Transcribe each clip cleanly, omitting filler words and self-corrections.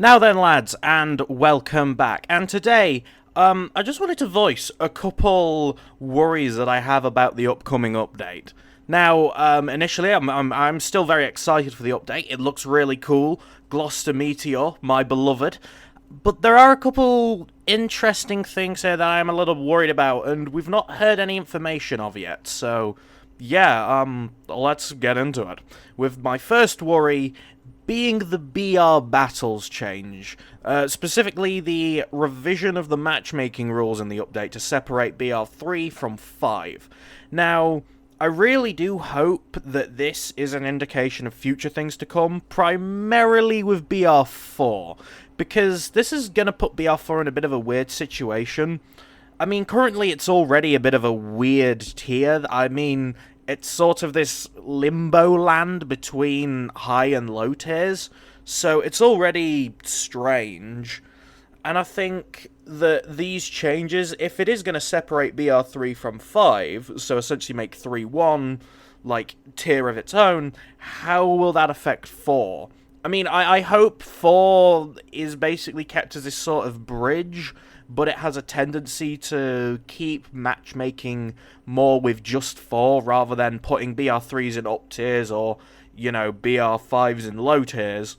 Now then, lads, and welcome back. And today, I just wanted to voice a couple worries that I have about the upcoming update. Now, initially, I'm still very excited for the update. It looks really cool. Gloucester Meteor, my beloved. But there are a couple interesting things here that I'm a little worried about, and we've not heard any information of yet. So, yeah, let's get into it. With my first worry being the BR battles change, specifically the revision of the matchmaking rules in the update to separate BR3 from 5. Now, I really do hope that this is an indication of future things to come, primarily with BR4, because this is going to put BR4 in a bit of a weird situation. I mean, currently it's already a bit of a weird tier. I mean, it's sort of this limbo land between high and low tiers, so it's already strange. And I think that these changes, if it is going to separate BR3 from 5, so essentially make 3 one, like, tier of its own, how will that affect 4? I mean, I hope 4 is basically kept as this sort of bridge, but it has a tendency to keep matchmaking more with just 4 rather than putting BR3s in up tiers or, you know, BR5s in low tiers.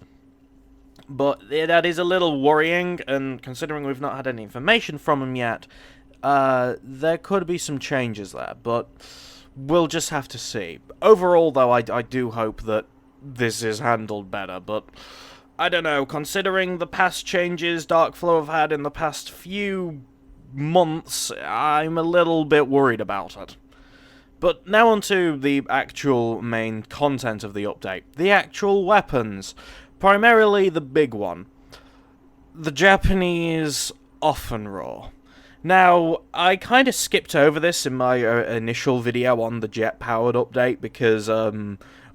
But that is a little worrying, and considering we've not had any information from him yet, there could be some changes there, but we'll just have to see. Overall, though, I do hope that this is handled better, but I don't know, considering the past changes Darkflow have had in the past few months, I'm a little bit worried about it. But now on to the actual main content of the update. The actual weapons. Primarily the big one. The Japanese Offenrohr. Now, I kind of skipped over this in my initial video on the jet-powered update because,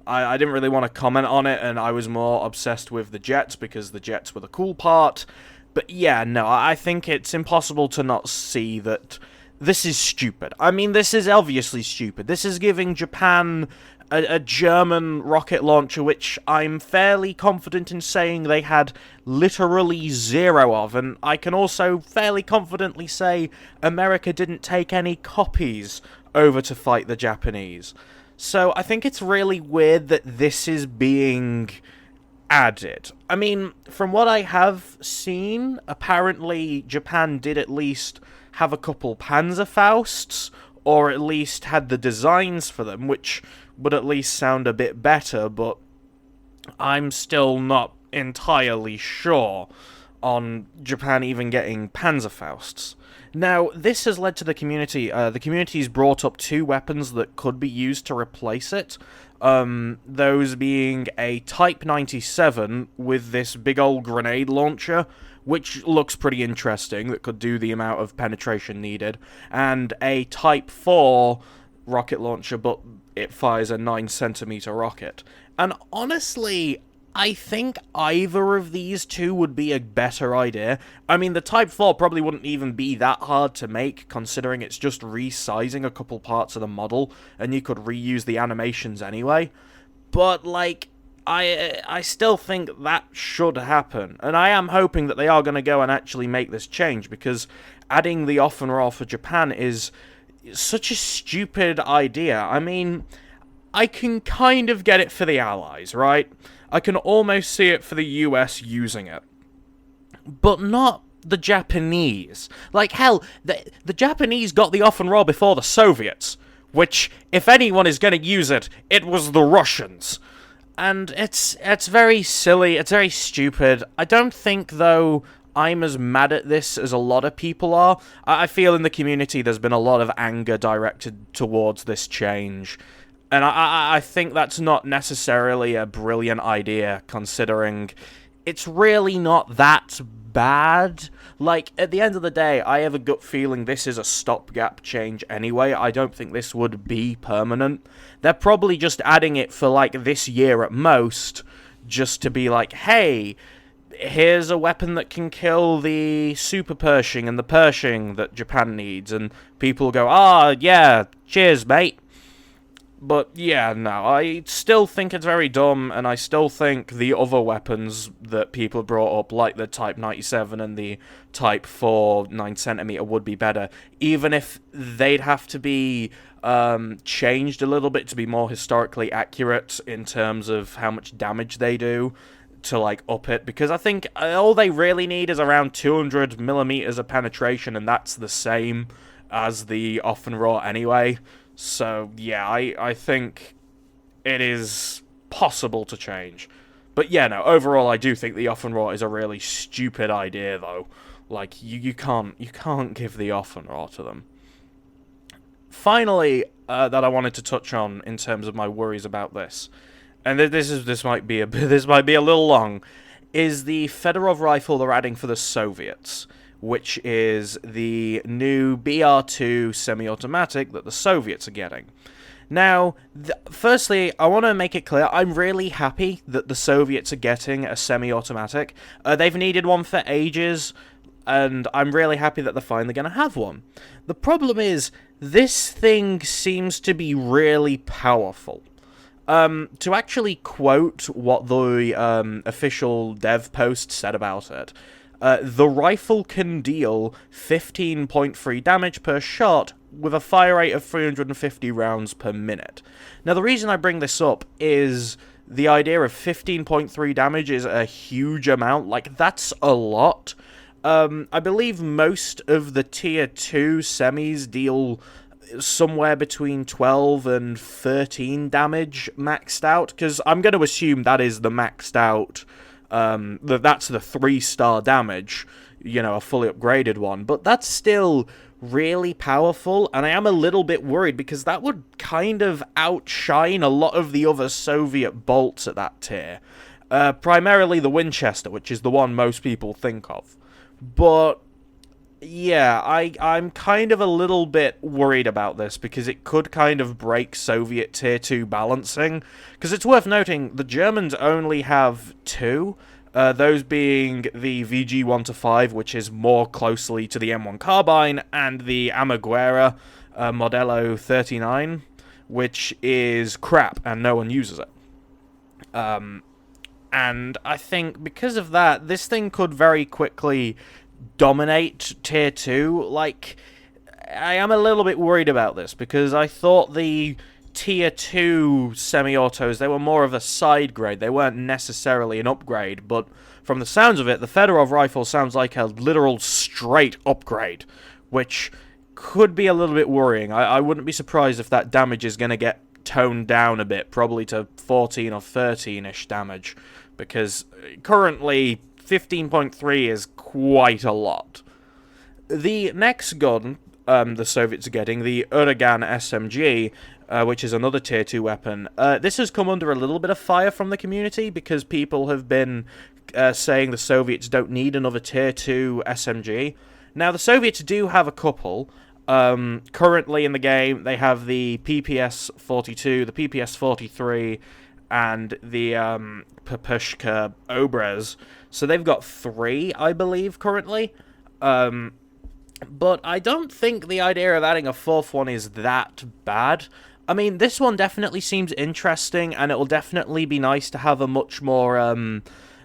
I didn't really want to comment on it, and I was more obsessed with the jets because the jets were the cool part. But yeah, no, I think it's impossible to not see that this is stupid. I mean, this is obviously stupid. This is giving Japan a German rocket launcher, which I'm fairly confident in saying they had literally 0 of, and I can also fairly confidently say America didn't take any copies over to fight the Japanese. So I think it's really weird that this is being added. I mean, from what I have seen, apparently Japan did at least have a couple Panzerfausts, or at least had the designs for them, which would at least sound a bit better, but I'm still not entirely sure on Japan even getting Panzerfausts. Now, this has led to the community's brought up 2 weapons that could be used to replace it. Those being a Type 97 with this big old grenade launcher, which looks pretty interesting, that could do the amount of penetration needed, and a Type 4 rocket launcher, but it fires a 9cm rocket. And honestly, I think either of these 2 would be a better idea. I mean, the Type 4 probably wouldn't even be that hard to make, considering it's just resizing a couple parts of the model, and you could reuse the animations anyway. But, like, I still think that should happen, and I am hoping that they are going to go and actually make this change, because adding the Offenrohr for Japan is such a stupid idea. I mean, I can kind of get it for the Allies, right? I can almost see it for the US using it. But not the Japanese. Like, hell, the Japanese got the Offenrohr before the Soviets, which, if anyone is going to use it, it was the Russians. And it's very silly, it's very stupid. I don't think, though, I'm as mad at this as a lot of people are. I feel in the community there's been a lot of anger directed towards this change. And I think that's not necessarily a brilliant idea, considering it's really not that bad. Like, at the end of the day, I have a gut feeling this is a stopgap change anyway. I don't think this would be permanent. They're probably just adding it for, like, this year at most, just to be like, hey, here's a weapon that can kill the Super Pershing and the Pershing that Japan needs. And people go, yeah, cheers, mate. But yeah, no, I still think it's very dumb, and I still think the other weapons that people brought up, like the Type 97 and the Type 4 9cm, would be better, even if they'd have to be changed a little bit to be more historically accurate in terms of how much damage they do to like up it, because I think all they really need is around 200 millimeters of penetration, and that's the same as the Offen Raw anyway. So, yeah, I think it is possible to change. But yeah, no, overall I do think the Offen Raw is a really stupid idea, though. Like, you can't give the Offen Raw to them. Finally, that I wanted to touch on in terms of my worries about this, and this might be a this might be a little long, is the Fedorov rifle they're adding for the Soviets, which is the new BR2 semi-automatic that the Soviets are getting. Now, firstly, I want to make it clear, I'm really happy that the Soviets are getting a semi-automatic. They've needed one for ages, and I'm really happy that they're finally going to have one. The problem is, this thing seems to be really powerful. To actually quote what the official dev post said about it, the rifle can deal 15.3 damage per shot with a fire rate of 350 rounds per minute. Now, the reason I bring this up is the idea of 15.3 damage is a huge amount. Like, that's a lot. I believe most of the tier 2 semis deal somewhere between 12 and 13 damage maxed out, because I'm going to assume that is the maxed out. That's the 3-star damage, you know, a fully upgraded one, but that's still really powerful, and I am a little bit worried because that would kind of outshine a lot of the other Soviet bolts at that tier. Primarily the Winchester, which is the one most people think of. But yeah, I'm kind of a little bit worried about this because it could kind of break Soviet Tier 2 balancing. Because it's worth noting, the Germans only have two, those being the VG-1-5, which is more closely to the M1 carbine, and the Amaguera Modelo 39, which is crap and no one uses it. And I think because of that, this thing could very quickly dominate Tier 2. Like, I am a little bit worried about this, because I thought the Tier 2 semi-autos, they were more of a side grade. They weren't necessarily an upgrade, but from the sounds of it, the Fedorov rifle sounds like a literal straight upgrade, which could be a little bit worrying. I wouldn't be surprised if that damage is going to get toned down a bit, probably to 14 or 13-ish damage, because currently 15.3 is quite a lot. The next gun the Soviets are getting, the Uragan SMG, which is another Tier 2 weapon, this has come under a little bit of fire from the community because people have been saying the Soviets don't need another Tier 2 SMG. Now, the Soviets do have a couple. Currently in the game, they have the PPS-42, the PPS-43, and the Pupushka Obres. So they've got 3, I believe, currently. But I don't think the idea of adding a 4th one is that bad. I mean, this one definitely seems interesting, and it will definitely be nice to have a much more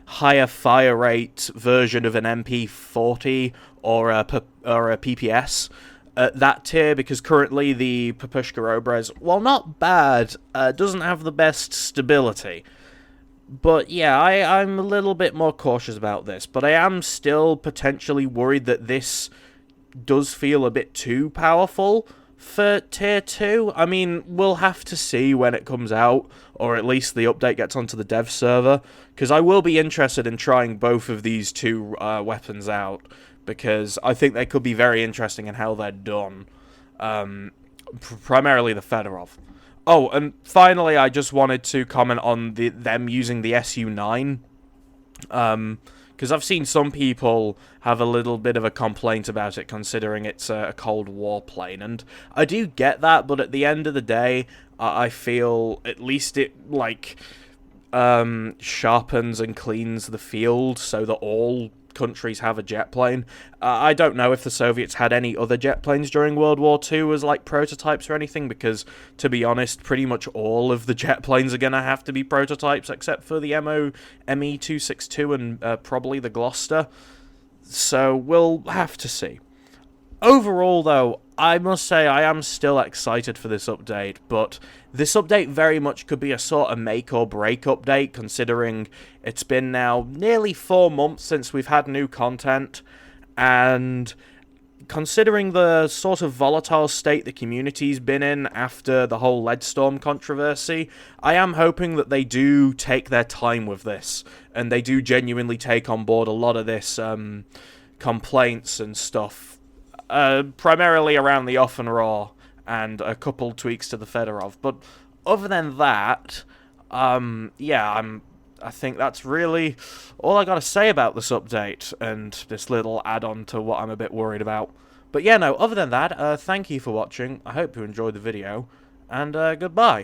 higher fire rate version of an MP40 or a PPS at that tier, because currently the Pupushka Obres, while not bad, doesn't have the best stability. But yeah, I'm a little bit more cautious about this, but I am still potentially worried that this does feel a bit too powerful for Tier 2. I mean, we'll have to see when it comes out, or at least the update gets onto the dev server, because I will be interested in trying both of these two weapons out, because I think they could be very interesting in how they're done. Primarily the Fedorov. Oh, and finally, I just wanted to comment on them using the Su-9. Because I've seen some people have a little bit of a complaint about it, considering it's a Cold War plane. And I do get that, but at the end of the day, I feel at least it, like, sharpens and cleans the field so that all countries have a jet plane. I don't know if the Soviets had any other jet planes during World War II as like prototypes or anything, because to be honest, pretty much all of the jet planes are going to have to be prototypes except for the ME-262 and probably the Gloucester. So we'll have to see. Overall, though, I must say I am still excited for this update, but this update very much could be a sort of make or break update, considering it's been now nearly 4 months since we've had new content, and considering the sort of volatile state the community's been in after the whole Leadstorm controversy, I am hoping that they do take their time with this, and they do genuinely take on board a lot of this complaints and stuff. Primarily around the off and raw, and a couple tweaks to the Fedorov. But other than that, yeah, I think that's really all I gotta say about this update and this little add-on to what I'm a bit worried about. But yeah, no, other than that, thank you for watching. I hope you enjoyed the video, and goodbye.